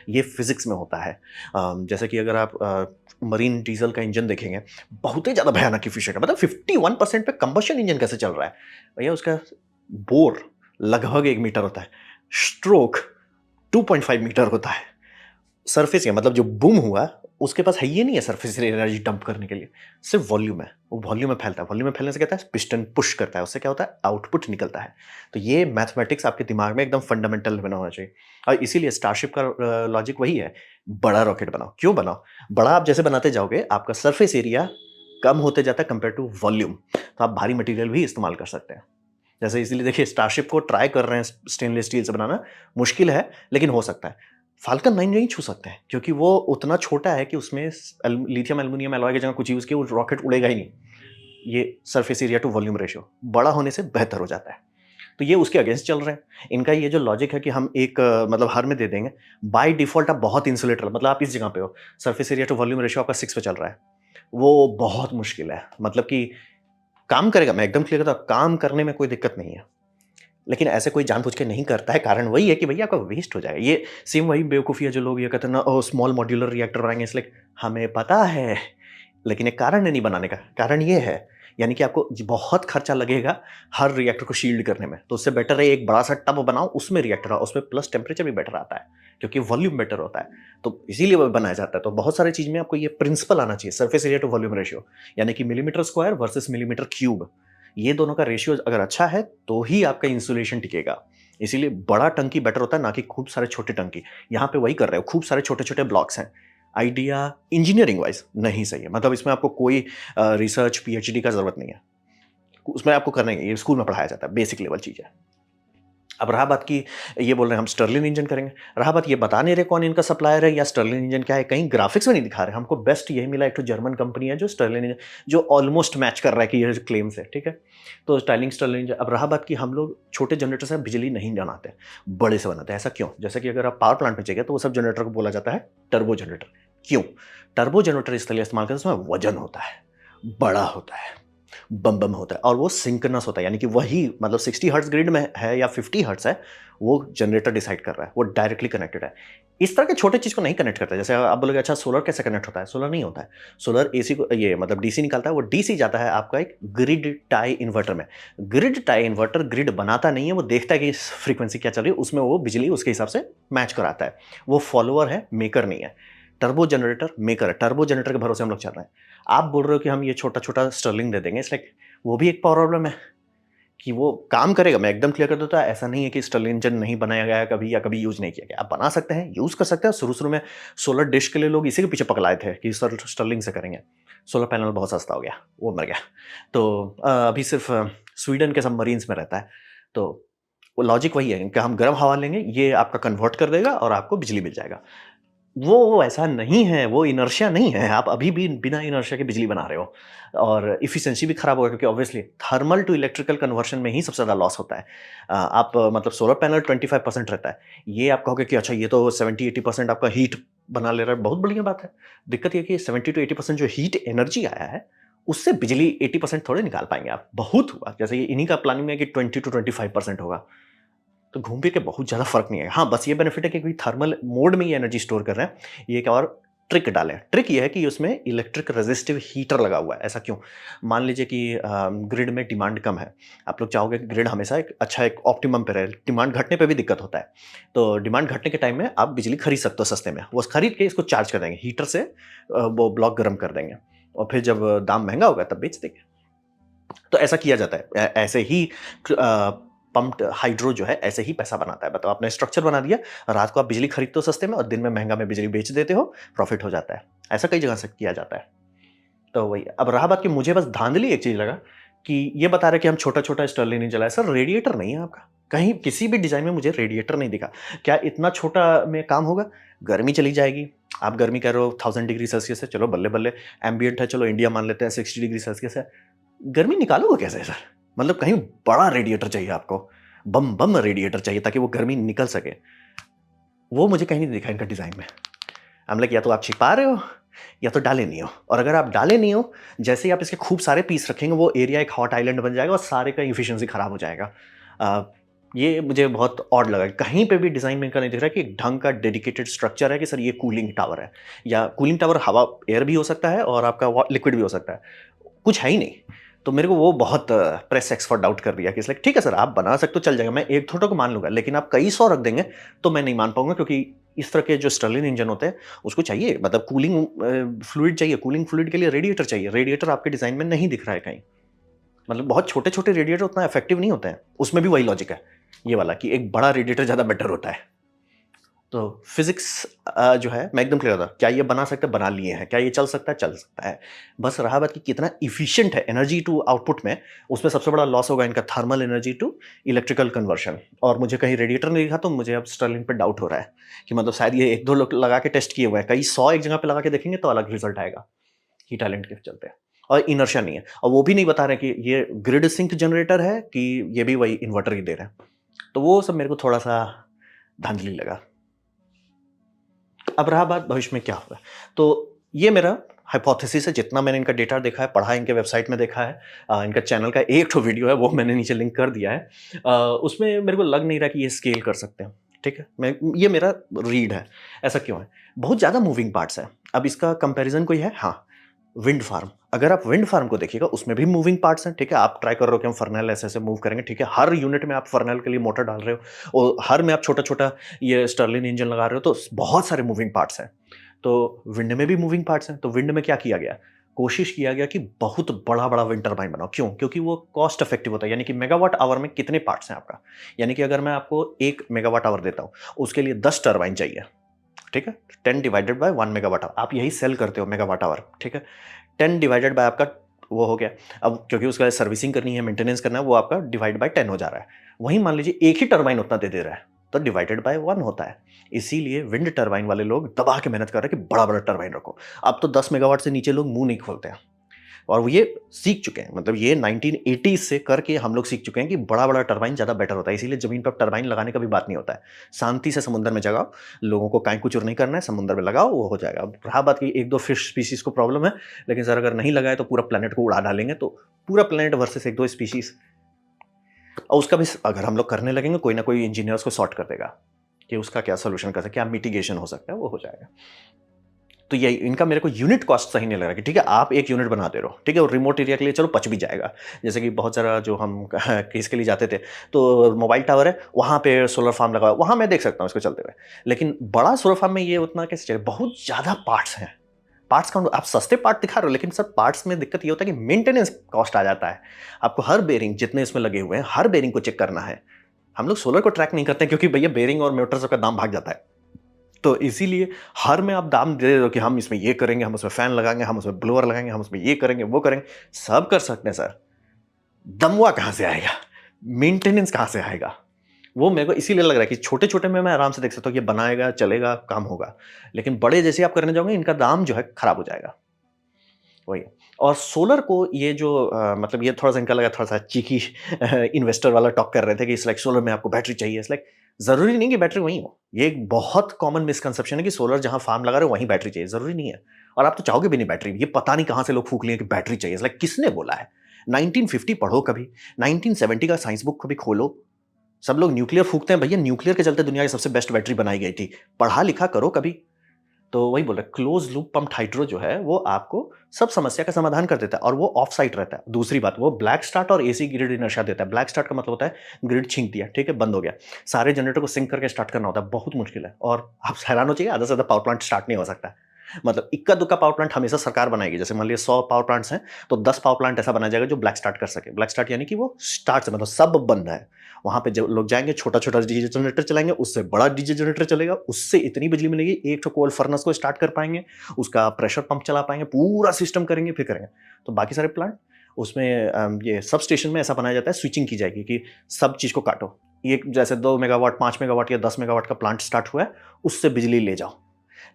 ये फिजिक्स में होता है। जैसे कि अगर आप मरीन डीजल का इंजन देखेंगे, बहुत ही ज़्यादा भयानक एफिशिएंट है। मतलब 51% पे कंबशन इंजन कैसे चल रहा है भैया? उसका बोर लगभग 1 मीटर होता है, स्ट्रोक 2.5 मीटर होता है। सरफेस एरिया मतलब जो बूम हुआ, उसके पास है ये नहीं है सरफेस एनर्जी डंप करने के लिए, सिर्फ वॉल्यूम है। वो वॉल्यूम में फैलता है, वॉल्यूम में फैलने से कहता है पिस्टन पुश करता है, उससे क्या होता है, आउटपुट निकलता है। तो ये मैथमेटिक्स आपके दिमाग में एकदम फंडामेंटल बना होना चाहिए। और इसीलिए स्टारशिप का लॉजिक वही है, बड़ा रॉकेट बनाओ। क्यों बनाओ? बड़ा आप जैसे बनाते जाओगे, आपका सरफेस एरिया कम होते जाता है कंपेयर टू वॉल्यूम, तो आप भारी मटेरियल भी इस्तेमाल कर सकते हैं। जैसे इसीलिए देखिए, स्टारशिप को ट्राई कर रहे हैं स्टेनलेस स्टील से बनाना, मुश्किल है लेकिन हो सकता है। फाल्कन 9 नहीं छू सकते हैं, क्योंकि वो उतना छोटा है कि उसमें लिथियम एल्यूमिनियम एलॉय की जगह कुछ यूज किया, वो रॉकेट उड़ेगा ही नहीं। ये surface area to volume ratio बड़ा होने से बेहतर हो जाता है। तो ये उसके अगेंस्ट चल रहे हैं। इनका ये जो लॉजिक है कि हम एक मतलब हर में दे देंगे, बाय डिफॉल्ट आप बहुत इंसुलेटर, मतलब आप इस जगह पे हो, surface area to volume ratio आपका 6 पे चल रहा है, वो बहुत मुश्किल है। मतलब कि काम करेगा, मैं एकदम क्लियर करता हूं, काम करने में कोई दिक्कत नहीं है, लेकिन ऐसे कोई जानबूझ के नहीं करता है। कारण वही है कि भैया आपका वेस्ट हो जाएगा। ये सेम वही बेवकूफ़ी है जो लोग ये कहते हैं ना, ओ स्मॉल मॉड्यूलर रिएक्टर बनाएंगे, इसलिए हमें पता है, लेकिन एक कारण है नहीं बनाने का। कारण ये है, यानी कि आपको बहुत खर्चा लगेगा हर रिएक्टर को शील्ड करने में, तो उससे बेटर है एक बड़ा सा टब बनाओ, उसमें रिएक्टर आओ, उसमें प्लस टेम्परेचर भी बेटर आता है, क्योंकि वॉल्यूम बेटर होता है, तो इसीलिए वो बनाया जाता है। तो बहुत सारी चीज़ में आपको ये प्रिंसिपल आना चाहिए, surface area to volume ratio, यानी कि millimetre square versus millimetre cube. ये दोनों का रेशियो अगर अच्छा है तो ही आपका इंसुलेशन टिकेगा। इसीलिए बड़ा टंकी बेटर होता है, ना कि खूब सारे छोटे टंकी। यहाँ पे वही कर रहे हो, खूब सारे छोटे छोटे ब्लॉक्स हैं। आइडिया इंजीनियरिंग वाइज नहीं सही है, मतलब इसमें आपको कोई रिसर्च पीएचडी का जरूरत नहीं है, उसमें आपको करना ही है, ये स्कूल में पढ़ाया जाता है, बेसिक लेवल चीज़ है। अब रहा बात की, ये बोल रहे हैं हम स्टर्लिन इंजन करेंगे, रहा बात ये बता नहीं रहे कौन इनका सप्लायर है या स्टर्लिन इंजन क्या है, कहीं ग्राफिक्स में नहीं दिखा रहे। हमको बेस्ट यही मिला, एक तो जर्मन कंपनी है जो स्टर्लिन इंजन, जो ऑलमोस्ट मैच कर रहा है कि ये क्लेम्स है, ठीक है। तो स्टर्लिन इंजन। अब रहा बात कि हम लोग छोटे जनरेटर से बिजली नहीं बनाते, बड़े से बनाते हैं। ऐसा क्यों? जैसे कि अगर आप पावर प्लांट में चाहिए तो वो सब जनरेटर को बोला जाता है टर्बो जनरेटर। क्यों टर्बो जनरेटर इसलिए इस्तेमाल करते हैं? उसमें वजन होता है, बड़ा होता है, बम बम होता है, और वो सिंक्रोनस होता है, यानी कि वही मतलब 60 हर्ट्ज ग्रिड में है या 50 हर्ट्ज है, वो जनरेटर डिसाइड कर रहा है, वो डायरेक्टली कनेक्टेड है। इस तरह के छोटे चीज़ को नहीं कनेक्ट करता है। जैसे आप बोलोगे अच्छा सोलर कैसे कनेक्ट होता है? सोलर नहीं होता है। सोलर एसी को, ये मतलब डीसी निकालता है, वो डीसी जाता है आपका एक ग्रिड टाई इन्वर्टर में। ग्रिड टाई इन्वर्टर ग्रिड बनाता नहीं है, वो देखता है कि फ्रीक्वेंसी क्या चल रही है, उसमें वो बिजली उसके हिसाब से मैच कराता है। वो फॉलोअर है, मेकर नहीं है। टर्बो जनरेटर मेकर है, टर्बो जनरेटर के भरोसे हम लोग चल रहे हैं। आप बोल रहे हो कि हम ये छोटा-छोटा स्टर्लिंग दे देंगे, इट्स लाइक वो भी एक पावर प्रॉब्लम है कि वो काम करेगा। मैं एकदम क्लियर कर देता हूँ, ऐसा नहीं है कि स्टर्लिंग इंजन नहीं बनाया गया है कभी या कभी यूज़ नहीं किया गया। आप बना सकते हैं, यूज़ कर सकते हैं। शुरू-शुरू में सोलर डिश के लिए लोग इसी के पीछे पगलाए थे कि सर स्टर्लिंग से करेंगे। सोलर पैनल बहुत सस्ता हो गया, वो मर गया। तो अभी सिर्फ स्वीडन के सबमरीन्स में रहता है। तो वो लॉजिक वही है कि हम गर्म हवा लेंगे, ये आपका कन्वर्ट कर देगा और आपको बिजली मिल जाएगा। वो ऐसा नहीं है, वो इनर्शिया नहीं है। आप अभी भी बिना इनर्शिया के बिजली बना रहे हो और एफिशिएंसी भी खराब होगा, क्योंकि obviously thermal to electrical conversion में ही सबसे ज़्यादा लॉस होता है। आप मतलब सोलर पैनल 25% रहता है। ये आप कहोगे कि अच्छा ये तो 70-80% आपका हीट बना ले रहा है, बहुत बढ़िया बात है। दिक्कत ये है कि 70-80% जो हीट एनर्जी आया है, उससे बिजली 80% थोड़े निकाल पाएँगे आप। बहुत हुआ, जैसे ये इन्हीं का प्लानिंग में है कि 20-25% होगा। तो घूम फिर के बहुत ज़्यादा फ़र्क नहीं है। हाँ, बस ये बेनिफिट है कि कोई थर्मल मोड में ये एनर्जी स्टोर कर रहे हैं। ये एक और ट्रिक डालें। ट्रिक ये है कि उसमें इलेक्ट्रिक रेज़िस्टिव हीटर लगा हुआ है। ऐसा क्यों? मान लीजिए कि ग्रिड में डिमांड कम है। आप लोग चाहोगे कि ग्रिड हमेशा एक अच्छा एक ऑप्टिमम पे रहे। डिमांड घटने पे भी दिक्कत होता है। तो डिमांड घटने के टाइम में आप बिजली खरीद सकते हो सस्ते में। वो खरीद के इसको चार्ज कर देंगे। हीटर से वो ब्लॉक गर्म कर देंगे और फिर जब दाम महँगा होगा तब बेच देंगे। तो ऐसा किया जाता है। ऐसे ही पम्प्ड हाइड्रो जो है ऐसे ही पैसा बनाता है। मतलब आपने स्ट्रक्चर बना दिया, रात को आप बिजली खरीदते हो सस्ते में और दिन में महंगा में बिजली बेच देते हो, प्रॉफिट हो जाता है। ऐसा कई जगह से किया जाता है। तो वही, अब रहा बात कि मुझे बस धांधली एक चीज़ लगा कि ये बता रहे कि हम छोटा-छोटा स्टर्लिंग नहीं चलाए। सर रेडिएटर नहीं है आपका। कहीं किसी भी डिज़ाइन में मुझे रेडिएटर नहीं दिखा। क्या इतना छोटा में काम होगा? गर्मी चली जाएगी। आप गर्मी कह रहे हो 1000 डिग्री सेल्सियस है, चलो बल्ले-बल्ले एम्बिएंट है, चलो इंडिया मान लेते हैं 60 डिग्री सेल्सियस है। गर्मी निकालोगे कैसे सर? मतलब कहीं बड़ा रेडिएटर चाहिए आपको। बम बम रेडिएटर चाहिए ताकि वो गर्मी निकल सके। वो मुझे कहीं नहीं दिखा इनका डिज़ाइन में। आई एम लाइक या तो आप छिपा रहे हो या तो डाले नहीं हो। और अगर आप डाले नहीं हो, जैसे ही आप इसके खूब सारे पीस रखेंगे वो एरिया एक हॉट आइलैंड बन जाएगा और सारे का एफिशिएंसी खराब हो जाएगा। ये मुझे बहुत ऑड लगा। कहीं पे भी डिज़ाइन में इनका नहीं दिख रहा कि एक ढंग का डेडिकेटेड स्ट्रक्चर है कि सर ये कूलिंग टावर है, या कूलिंग टावर हवा एयर भी हो सकता है और आपका लिक्विड भी हो सकता है। कुछ है ही नहीं। तो मेरे को वो बहुत प्रेस एक्स फॉर डाउट कर दिया कि लाइक ठीक है सर, आप बना सकते हो, चल जाएगा, मैं एक थोड़ा को मान लूँगा, लेकिन आप कई 100 रख देंगे तो मैं नहीं मान पाऊँगा, क्योंकि इस तरह के जो स्टर्लिन इंजन होते हैं उसको चाहिए, मतलब कूलिंग फ्लूइड चाहिए। कूलिंग फ्लूइड के लिए रेडिएटर चाहिए। रेडिएटर आपके डिज़ाइन में नहीं दिख रहा है कहीं। मतलब बहुत छोटे-छोटे रेडिएटर उतना इफेक्टिव नहीं होते हैं। उसमें भी वही लॉजिक है ये वाला कि एक बड़ा रेडिएटर ज़्यादा बेटर होता है। तो फिज़िक्स जो है मैं एकदम क्लियर था। क्या ये बना सकते हैं? बना लिए हैं। क्या ये चल सकता है? चल सकता है। बस रहा बात कि कितना एफिशिएंट है एनर्जी टू आउटपुट में, उसमें सबसे बड़ा लॉस होगा इनका thermal energy to electrical conversion. और मुझे कहीं रेडिएटर नहीं दिखा, तो मुझे अब स्टर्लिंग पे डाउट हो रहा है कि मतलब शायद ये 1-2 लोग लगा के टेस्ट किए हुए हैं। कई 100 एक जगह पे लगा के देखेंगे तो अलग रिजल्ट आएगा। हीट आइलैंड के चलते। और इनर्शिया नहीं है। और वो भी नहीं बता रहे कि ये ग्रिड सिंक जनरेटर है कि ये भी वही इन्वर्टर ही दे रहे हैं। तो वो सब मेरे को थोड़ा-सा धांधली लगा। अब रहा बात भविष्य में क्या होगा। तो ये मेरा हाइपोथेसिस है, जितना मैंने इनका डेटा देखा है, पढ़ा है, इनके वेबसाइट में देखा है। इनका चैनल का एक ठो वीडियो है, वो मैंने नीचे लिंक कर दिया है। उसमें मेरे को लग नहीं रहा कि ये स्केल कर सकते हैं। ठीक है? ये मेरा रीड है। ऐसा क्यों है? बहुत ज़्यादा मूविंग पार्ट्स हैं। अब इसका कंपैरिज़न कोई है? हाँ, विंड फार्म। अगर आप विंड फार्म को देखिएगा, उसमें भी मूविंग पार्ट्स हैं। ठीक है? आप ट्राई कर रहे हो कि हम फर्नेल ऐसे-ऐसे मूव करेंगे। ठीक है? हर यूनिट में आप फर्नेल के लिए मोटर डाल रहे हो और हर में आप छोटा-छोटा ये स्टर्लिन इंजन लगा रहे हो, तो बहुत सारे मूविंग पार्ट्स हैं। तो विंड में भी मूविंग पार्ट्स हैं। तो विंड में क्या किया गया? कोशिश किया गया कि बहुत बड़ा-बड़ा विंड टरबाइन बनाओ। क्यों? क्योंकि वो कॉस्ट इफेक्टिव होता है। यानी कि मेगावाट आवर में कितने पार्ट्स हैं आपका? यानी कि अगर मैं आपको 1 मेगावाट आवर देता हूँ, उसके लिए 10 टरबाइन चाहिए। ठीक है? 10 डिवाइडेड बाय 1 मेगावाट आवर। आप यही सेल करते हो मेगावाट आवर। ठीक है? 10 डिवाइडेड बाय आपका वो हो गया। अब क्योंकि उसका सर्विसिंग करनी है, मेंटेनेंस करना है, वो आपका डिवाइड बाय 10 हो जा रहा है। वहीं मान लीजिए एक ही टरबाइन उतना दे रहा है, तो डिवाइडेड बाय 1 होता है। इसीलिए विंड टरबाइन वाले लोग दबा के मेहनत कर रहे हैं कि बड़ा-बड़ा टरबाइन रखो। अब तो 10 मेगावाट से नीचे लोग मुँह नहीं खोलते हैं। और वो ये सीख चुके हैं, मतलब ये 1980s से करके हम लोग सीख चुके हैं कि बड़ा-बड़ा टरबाइन ज़्यादा बेटर होता है। इसीलिए ज़मीन पे अब टरबाइन लगाने का भी बात नहीं होता है। शांति से समुद्र में जगाओ, लोगों को काँई-कुचूर नहीं करना है, समुद्र में लगाओ, वो हो जाएगा। अब रहा बात कि 1-2 फिश स्पीशीज़ को प्रॉब्लम है, लेकिन सर अगर नहीं लगाए तो पूरा प्लैनेट को उड़ा डालेंगे, तो पूरा प्लैनेट वर्सेस 1-2 स्पीशीज़, और उसका भी अगर हम लोग करने लगेंगे, कोई ना कोई इंजीनियर उसको सॉर्ट कर देगा कि उसका क्या सॉल्यूशन कर सकते हैं, क्या मिटिगेशन हो सकता है, वो हो जाएगा। तो ये इनका मेरे को यूनिट कॉस्ट सही नहीं लग रहा कि ठीक है, आप एक यूनिट बना दे रहे हो, ठीक है, और रिमोट एरिया के लिए चलो पच भी जाएगा। जैसे कि बहुत सारा जो हम केस के लिए जाते थे, तो मोबाइल टावर है, वहाँ पे सोलर फार्म लगा हुआ है, वहाँ मैं देख सकता हूँ इसको चलते हुए। लेकिन बड़ा सोलर फार्म में ये उतना कैसे चले, बहुत ज़्यादा पार्ट्स हैं। पार्ट्स काउंट, आप सस्ते पार्ट दिखा रहे हो, लेकिन सर पार्ट्स में दिक्कत ये होता है कि मेंटेनेंस कॉस्ट आ जाता है। आपको हर बेरिंग जितने इसमें लगे हुए हैं, हर बेरिंग को चेक करना है। हम लोग सोलर को ट्रैक नहीं करते क्योंकि भैया बेरिंग और मोटर सबका दाम भाग जाता है। तो इसीलिए हर में आप दाम दे रहे हो कि हम इसमें ये करेंगे, हम उसमें फैन लगाएंगे, हम उसमें ब्लोअर लगाएंगे, हम उसमें ये करेंगे, वो करेंगे। सब कर सकते हैं सर, दमवा कहाँ से आएगा, मेंटेनेंस कहाँ से आएगा? वो मेरे को इसीलिए लग रहा है कि छोटे-छोटे में मैं आराम से देख सकता हूँ कि ये बनाएगा, चलेगा, काम होगा। लेकिन बड़े जैसे आप करने जाओगे, इनका दाम जो है खराब हो जाएगा। वही। और सोलर को ये जो मतलब ये थोड़ा-सा इनका लगा, थोड़ा-सा चीकी इन्वेस्टर वाला टॉक कर रहे थे कि इट्स लाइक सोलर में आपको बैटरी चाहिए। इट्स लाइक ज़रूरी नहीं कि बैटरी वहीं हो। ये एक बहुत कॉमन मिसकंसेप्शन है कि सोलर जहाँ फार्म लगा रहे हो वहीं बैटरी चाहिए, ज़रूरी नहीं है। और आप तो चाहोगे भी नहीं बैटरी। ये पता नहीं कहाँ से लोग फूँक लिए कि बैटरी चाहिए। इट्स लाइक किसने बोला है? 1950 पढ़ो कभी, 1970 का साइंस बुक कभी खोलो। सब लोग न्यूक्लियर फूँकते हैं, भैया न्यूक्लियर के चलते दुनिया की सबसे बेस्ट बैटरी बनाई गई थी। पढ़ा-लिखा करो कभी। तो वही बोल रहे हैं, क्लोज लूप पम्प्ड हाइड्रो जो है वो आपको सब समस्या का समाधान कर देता है और वो ऑफ साइट रहता है। दूसरी बात, वो ब्लैक स्टार्ट और एसी ग्रिड इनर्शिया देता है। ब्लैक स्टार्ट का मतलब होता है ग्रिड छींक दिया, ठीक है, बंद हो गया। सारे जनरेटर को सिंक करके स्टार्ट करना होता है, बहुत मुश्किल है और आप हैरान हो जाइए, आधा से ज़्यादा पावर प्लांट स्टार्ट नहीं हो सकता। मतलब इक्का दुक्का पावर प्लांट हमेशा सरकार बनाएगी। जैसे मान लिया 100 पावर प्लांट्स हैं, तो 10 पावर प्लांट ऐसा बनाया जाएगा जो ब्लैक स्टार्ट कर सके। ब्लैक स्टार्ट यानी कि वो स्टार्ट से मतलब सब बंद है। वहाँ पे जब लोग जाएँगे, छोटा-छोटा डीज़ल जनरेटर चलाएँगे, उससे बड़ा डीज़ल जनरेटर चलेगा, उससे इतनी बिजली मिलेगी, एक ठो कोल फर्नेस को स्टार्ट कर पाएँगे, उसका प्रेशर पंप चला पाएँगे, पूरा सिस्टम करेंगे, फिर करेंगे। तो बाकी सारे प्लांट उसमें ये सब स्टेशन में ऐसा बनाया जाता है, स्विचिंग की जाएगी कि सब चीज़ को काटो। ये जैसे 2 मेगावाट, 5 मेगावाट या 10 मेगावाट का प्लांट स्टार्ट हुआ है, उससे बिजली ले जाओ।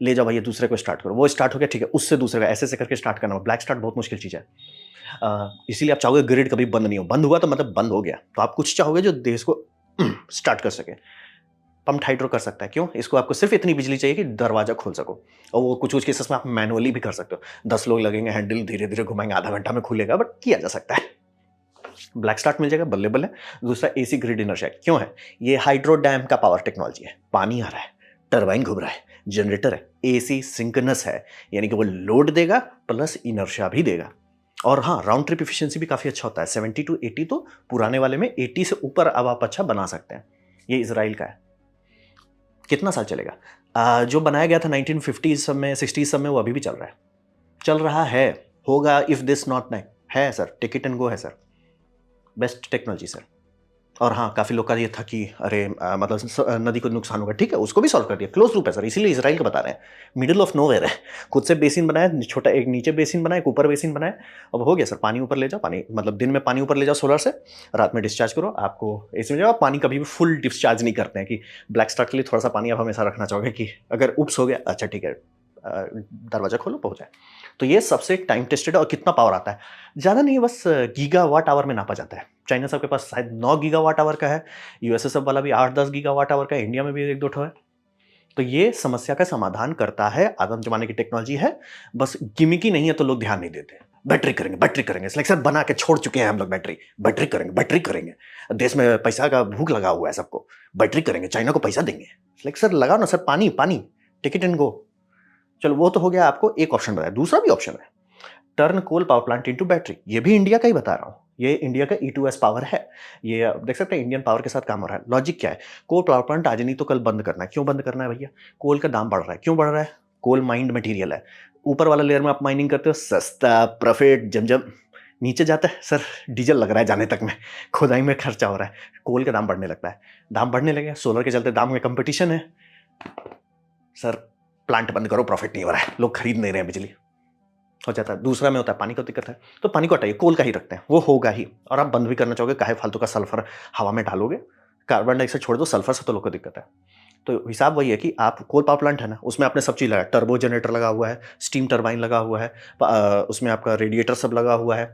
ले जाओ भैया दूसरे को स्टार्ट करो, वो स्टार्ट हो गया ठीक है, उससे दूसरे का ऐसे-ऐसे करके स्टार्ट करना। ब्लैक स्टार्ट बहुत मुश्किल चीज़ है। इसीलिए आप चाहोगे ग्रिड कभी बंद नहीं हो। बंद हुआ तो मतलब बंद हो गया। तो आप कुछ चाहोगे जो देश को स्टार्ट कर सके। पम्प्ड हाइड्रो कर सकता है, क्यों? इसको आपको सिर्फ़ इतनी बिजली चाहिए कि दरवाज़ा खोल सको और वो कुछ-कुछ केसेस में आप मैनुअली भी कर सकते हो। 10 लोग लगेंगे, हैंडल धीरे-धीरे घुमाएँगे, आधा घंटा में खुलेगा बट किया जा सकता है। ब्लैक स्टार्ट मिल जाएगा, बल्ले-बल्ले। दूसरा एसी ग्रिड इनर्शिया क्यों है? ये हाइड्रो डैम का पावर टेक्नोलॉजी है। पानी आ रहा है, टरबाइन घूम रहा है, जनरेटर है, एसी सिंक्रोनस है, यानी कि वो लोड देगा प्लस इनर्शिया भी देगा। और हाँ, राउंड ट्रिप एफिशिएंसी भी काफ़ी अच्छा होता है। 70 टू 80 तो पुराने वाले में 80 से ऊपर अब आप अच्छा बना सकते हैं। ये इज़राइल का है। कितना साल चलेगा? जो बनाया गया था 1950s सब में, 60s सब में, वो अभी भी चल रहा है। चल रहा है, होगा इफ दिस नॉट नहीं है sir, take it and go है सर। Best technology sir. और हाँ, काफ़ी लोग का ये था कि अरे मतलब नदी को नुकसान होगा, ठीक है, उसको भी सॉल्व कर दिया। क्लोज लूप है सर, इसीलिए इज़राइल का बता रहे हैं। मिडल ऑफ नोवेयर है, खुद से बेसिन बनाया, छोटा एक नीचे बेसिन बनाया, एक ऊपर बेसिन बनाया। अब हो गया सर, पानी ऊपर ले जाओ, पानी मतलब दिन में पानी ऊपर ले जाओ सोलर से, रात में डिस्चार्ज करो, आपको एसी में जाओ। पानी कभी भी फुल डिस्चार्ज नहीं करते हैं कि ब्लैक स्टार्ट के लिए थोड़ा सा पानी आप हमेशा रखना चाहोगे कि अगर उप्स हो गया, अच्छा ठीक है, दरवाजा खोलो, पहुंच जाए। तो ये सबसे टाइम टेस्टेड और कितना पावर आता है, ज़्यादा नहीं, बस गीगावाट आवर में नापा जाता है। चाइना सब के पास शायद 9 गीगावाट आवर का है, यूएसए सब वाला भी 8-10 गीगावाट आवर का है, इंडिया में भी 1-2 ठो है। तो ये समस्या का समाधान करता है, आदम ज़माने की टेक्नोलॉजी है, बस गिमिकी नहीं है तो लोग ध्यान नहीं देते। बैटरी करेंगे, बैटरी करेंगे, इट्स लाइक सर बना के छोड़ चुके हैं हम लोग बैटरी, बैटरी करेंगे, बैटरी करेंगे। देश में पैसा का भूख लगा हुआ है सबको, बैटरी करेंगे, चाइना को पैसा देंगे। इट्स लाइक सर लगाओ ना सर पानी, पानी, टेक इट एंड गो। चलो वो तो हो गया, आपको एक ऑप्शन बताया, दूसरा भी ऑप्शन है, turn coal power plant into battery. ये भी इंडिया का ही बता रहा हूँ, ये इंडिया का E2S पावर है। ये आप देख सकते हैं इंडियन पावर के साथ काम हो रहा है। लॉजिक क्या है? कोल पावर प्लांट आज नहीं तो कल बंद करना है। क्यों बंद करना है भैया? कोल का दाम बढ़ रहा है। क्यों बढ़ रहा है? कोल माइंड मटेरियल है। ऊपर वाला लेयर में आप माइनिंग करते हो, सस्ता प्रॉफिट, जम नीचे जाता है सर, डीजल लग रहा है जाने तक में, खुदाई में खर्चा हो रहा है, कोल का दाम बढ़ने लगता है। दाम बढ़ने लगे, सोलर के चलते दाम में कंपटीशन है, सर प्लांट बंद करो, प्रॉफिट नहीं हो रहा है, लोग खरीद नहीं रहे हैं बिजली, हो जाता है। दूसरा में होता है पानी का दिक्कत है, तो पानी को हटाइए, कोल का ही रखते हैं, वो होगा ही। और आप बंद भी करना चाहोगे, काहे फालतू का सल्फर हवा में डालोगे, कार्बन डाइऑक्साइड छोड़ दो, सल्फर से तो लोग को दिक्कत है। तो हिसाब वही है कि आप कोल पावर प्लांट है ना, उसमें आपने सब चीज़ लगाया, टर्बो जनरेटर लगा हुआ है, स्टीम टरबाइन लगा हुआ है, उसमें आपका रेडिएटर सब लगा हुआ है,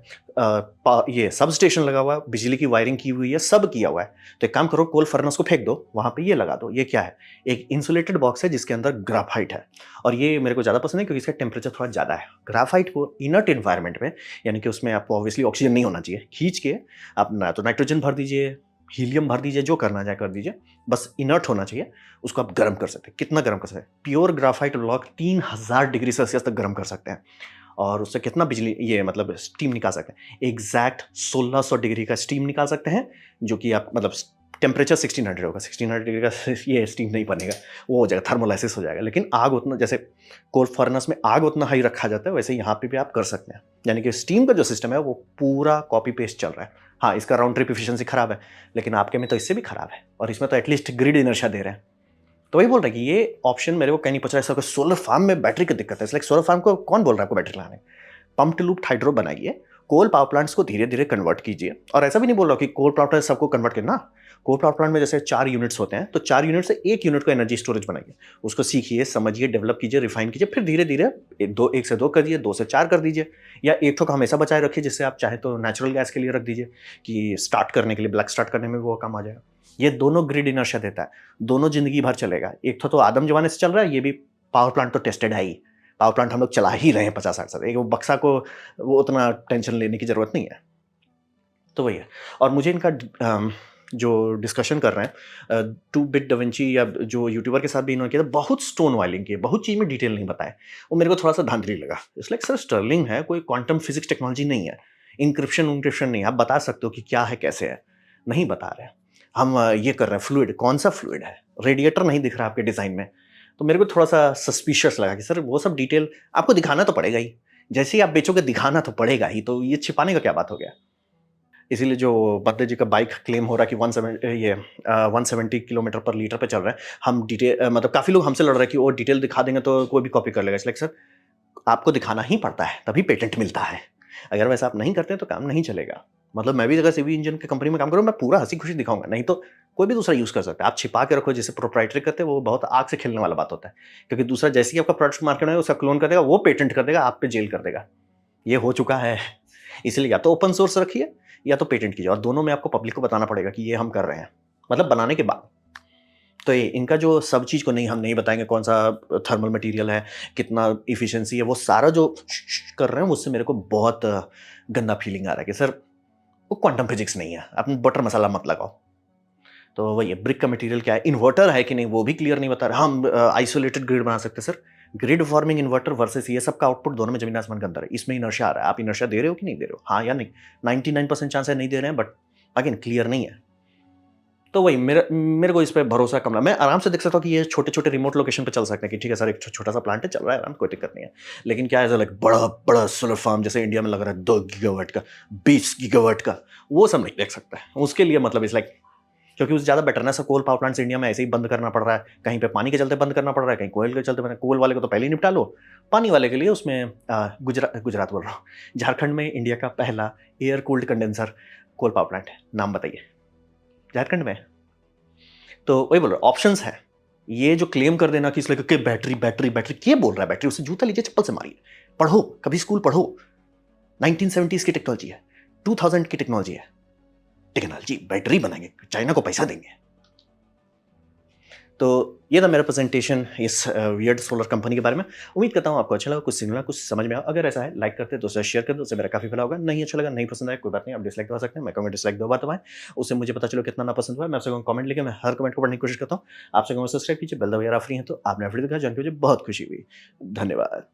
ये सब स्टेशन लगा हुआ है, बिजली की वायरिंग की हुई है, सब किया हुआ है। तो एक काम करो, कोल फर्नेस को फेंक दो, वहाँ पे ये लगा दो। ये क्या है? एक इंसुलेटेड बॉक्स है जिसके अंदर ग्राफाइट है, और ये मेरे को ज़्यादा पसंद है क्योंकि इसका टेम्परेचर थोड़ा ज़्यादा है। ग्राफाइट को इनर्ट एनवायरनमेंट में, यानी कि उसमें आपको ऑब्वियसली ऑक्सीजन नहीं होना चाहिए, खींच के आप ना तो नाइट्रोजन भर दीजिए, हीलियम भर दीजिए, जो करना चाहे कर दीजिए, बस इनर्ट होना चाहिए। उसको आप गर्म कर सकते हैं। कितना गर्म कर सकते हैं? Pure graphite block 3000 degree Celsius तक गर्म कर सकते हैं, और उससे कितना बिजली, ये मतलब स्टीम निकाल सकते हैं, एग्जैक्ट 1600 डिग्री का स्टीम निकाल सकते हैं, जो कि आप मतलब टेम्परेचर 1600 होगा, 1600 डिग्री का ये स्टीम नहीं बनेगा, वो हो जाएगा, थर्मोलाइसिस हो जाएगा। लेकिन आग उतना, जैसे कोल फर्नेस में आग उतना हाई रखा जाता है, वैसे यहाँ पे भी आप कर सकते हैं। यानी कि स्टीम का जो सिस्टम है वो पूरा कॉपी पेस्ट चल रहा है। हाँ, इसका राउंड ट्रिप एफिशिएंसी खराब है, लेकिन आपके में तो इससे भी खराब है, और इसमें तो एटलीस्ट ग्रिड इनर्शिया दे रहे हैं। तो वही बोल रहा है कि ये ऑप्शन मेरे को कहीं नहीं पूछ रहा है। ऐसा सोलर फार्म में बैटरी की दिक्कत है, इसलिए सोलर फार्म को कौन बोल रहा है आपको बैटरी लगाने? पंप्ड लूप हाइड्रो बनाइए, कोल पावर प्लांट्स को धीरे धीरे कन्वर्ट कीजिए। और ऐसा भी नहीं बोल रहा कि कोल पावर प्लांट सबको कन्वर्ट करना। कोल पावर प्लांट में जैसे 4 यूनिट्स होते हैं, तो 4 यूनिट से 1 यूनिट को एनर्जी स्टोरेज बनाइए, उसको सीखिए, समझिए, डेवलप कीजिए, रिफाइन कीजिए, फिर धीरे धीरे 1 से 2 कर दीजिए, 2 से 4 कर दीजिए, या एक ठो का हमेशा बचाए रखिए, जिससे आप चाहे तो नेचुरल गैस के लिए रख दीजिए कि स्टार्ट करने के लिए, ब्लैक स्टार्ट करने में वो काम आ जाएगा। ये दोनों ग्रिड इनर्शिया देता है, दोनों जिंदगी भर चलेगा। एक तो आदम जमाने से चल रहा है, ये भी पावर प्लांट तो टेस्टेड है ही, पावर प्लांट हम लोग चला ही रहे हैं 50-60 साल। एक वो बक्सा को वो उतना टेंशन लेने की जरूरत नहीं है। तो वही है। और मुझे इनका जो डिस्कशन कर रहे हैं 2 बिट डाविंची या जो यूट्यूबर के साथ भी इन्होंने किया था, बहुत स्टोन वायलिंग की, बहुत चीज़ में डिटेल नहीं बताया, वो मेरे को थोड़ा सा धांधली लगा। इसलिए सर स्टर्लिंग है, कोई क्वांटम फिजिक्स टेक्नोलॉजी नहीं है, इंक्रिप्शन नहीं। आप बता सकते हो कि क्या है, कैसे है, नहीं बता रहे। हम ये कर रहे हैं, फ्लूइड, कौन सा फ्लूइड है? रेडिएटर नहीं दिख रहा आपके डिज़ाइन में, तो मेरे को थोड़ा-सा सस्पिशियस लगा कि सर वो सब डिटेल आपको दिखाना तो पड़ेगा ही। जैसे ही आप बेचोगे दिखाना तो पड़ेगा ही, तो ये छिपाने का क्या बात हो गया? इसीलिए जो बंदे जी का बाइक क्लेम हो रहा है कि 170 किलोमीटर पर लीटर पे चल रहा है, हम मतलब काफ़ी लोग हमसे लड़ रहे हैं कि वो डिटेल दिखा देंगे तो कोई भी कॉपी कर लेगा। इट्स लाइक सर, आपको दिखाना ही पड़ता है, तभी पेटेंट मिलता है। अगर वैसा आप नहीं करते हैं तो काम नहीं चलेगा। मतलब मैं भी अगर सिविल इंजन की कंपनी में काम करूँ, मैं पूरा हँसी-खुशी दिखाऊँगा, नहीं तो कोई भी दूसरा यूज़ कर सकता है। आप छिपा के रखो जैसे प्रोप्राइटरी करते हैं, वो बहुत आग से खेलने वाला बात होता है। क्योंकि दूसरा जैसे ही आपका प्रोडक्ट मार्केट में उसका क्लोन कर देगा, वो पेटेंट कर देगा, आप पे जेल कर देगा। ये हो चुका है। इसलिए या तो ओपन सोर्स रखिए या तो पेटेंट कीजिए और दोनों में आपको पब्लिक को बताना पड़ेगा कि ये हम कर रहे हैं। मतलब बनाने के बाद। तो ये इनका जो सब चीज़ को नहीं हम नहीं बताएँगे कौन-सा थर्मल मटेरियल है, कितना एफिशिएंसी है, वो सारा जो कर रहे हैं मुझसे मेरे को बहुत गंदा फीलिंग आ रहा है कि सर वो क्वांटम फिजिक्स नहीं है, आप बटर मसाला मत लगाओ। तो वही है, ब्रिक का मटेरियल क्या है, इन्वर्टर है कि नहीं वो भी क्लियर नहीं बता रहा। हम आइसोलेटेड ग्रिड बना सकते हैं sir. Grid forming inverter versus ये सब का आउटपुट दोनों में ज़मीन आसमान का अंतर है। इसमें इनर्शिया आ रहा है, आप इनर्शिया दे रहे हो कि नहीं दे रहे हो? हाँ या नहीं? 99% चांस है नहीं दे रहे हैं, बट अगेन क्लियर नहीं है। तो वही मेरे मेरे को इस पे भरोसा कम रहा। मैं आराम से देख सकता हूँ कि ये छोटे-छोटे रिमोट लोकेशन पे चल सकते हैं कि ठीक है सर, एक छोटा-सा प्लांट है, चल रहा है आराम, कोई दिक्कत नहीं है। लेकिन क्या है, लाइक बड़ा-बड़ा सोलर फार्म जैसे इंडिया में लग रहा है 2 गीगावाट का, 20 गीगावाट का, वो सब नहीं देख सकता है। उसके लिए मतलब इट्स लाइक, क्योंकि उससे ज़्यादा बेटर ना sir, coal power plants India में ऐसे ही बंद करना पड़ रहा है। कहीं पे पानी के चलते बंद करना पड़ रहा है, कहीं कोयल के चलते बंद। कोल वाले को तो पहले ही निपटा लो। पानी वाले के लिए उसमें गुजरात बोल रहा हूँ, झारखंड में इंडिया का पहला air cooled condenser coal power plant है। नाम बताइए? झारखंड में। तो वही बोल रहा हूँ, ऑप्शंस हैं। ये जो क्लेम कर देना कि इसलिए कि बैटरी क्या बोल रहा है बैटरी? उससे जूता लीजिए, चप्पल से मारिए। पढ़ो, कभी स्कूल पढ़ो। 1970s की टेक्नोलॉजी है, 2000 की टेक्नोलॉजी है। टेक्नोलॉजी बैटरी बनाएंगे, चाइना को पैसा देंगे। तो ये था मेरा प्रेजेंटेशन इस वियर्ड सोलर कंपनी के बारे में। उम्मीद करता हूँ आपको अच्छा लगा, कुछ सीखना, कुछ समझ में आया। अगर ऐसा है, लाइक करते हैं तो उसे शेयर कर दो, उससे मेरा काफ़ी भला होगा। नहीं अच्छा लगा, नहीं पसंद आया, कोई बात नहीं, आप डिसलाइक दबा सकते हैं। मैं कहूँगा डिसलाइक 2 बार दबाएँ, उससे मुझे पता चलो कितना नापसंद हुआ है। मैं आपसे कहूँगा कमेंट लिखें, मैं हर कमेंट को पढ़ने की कोशिश करता हूँ। आपसे कहूँगा सब्सक्राइब कीजिए, बेल दबाइए अगर आप फ्री हैं तो। आपने वीडियो देखा, जान के मुझे बहुत खुशी हुई। धन्यवाद।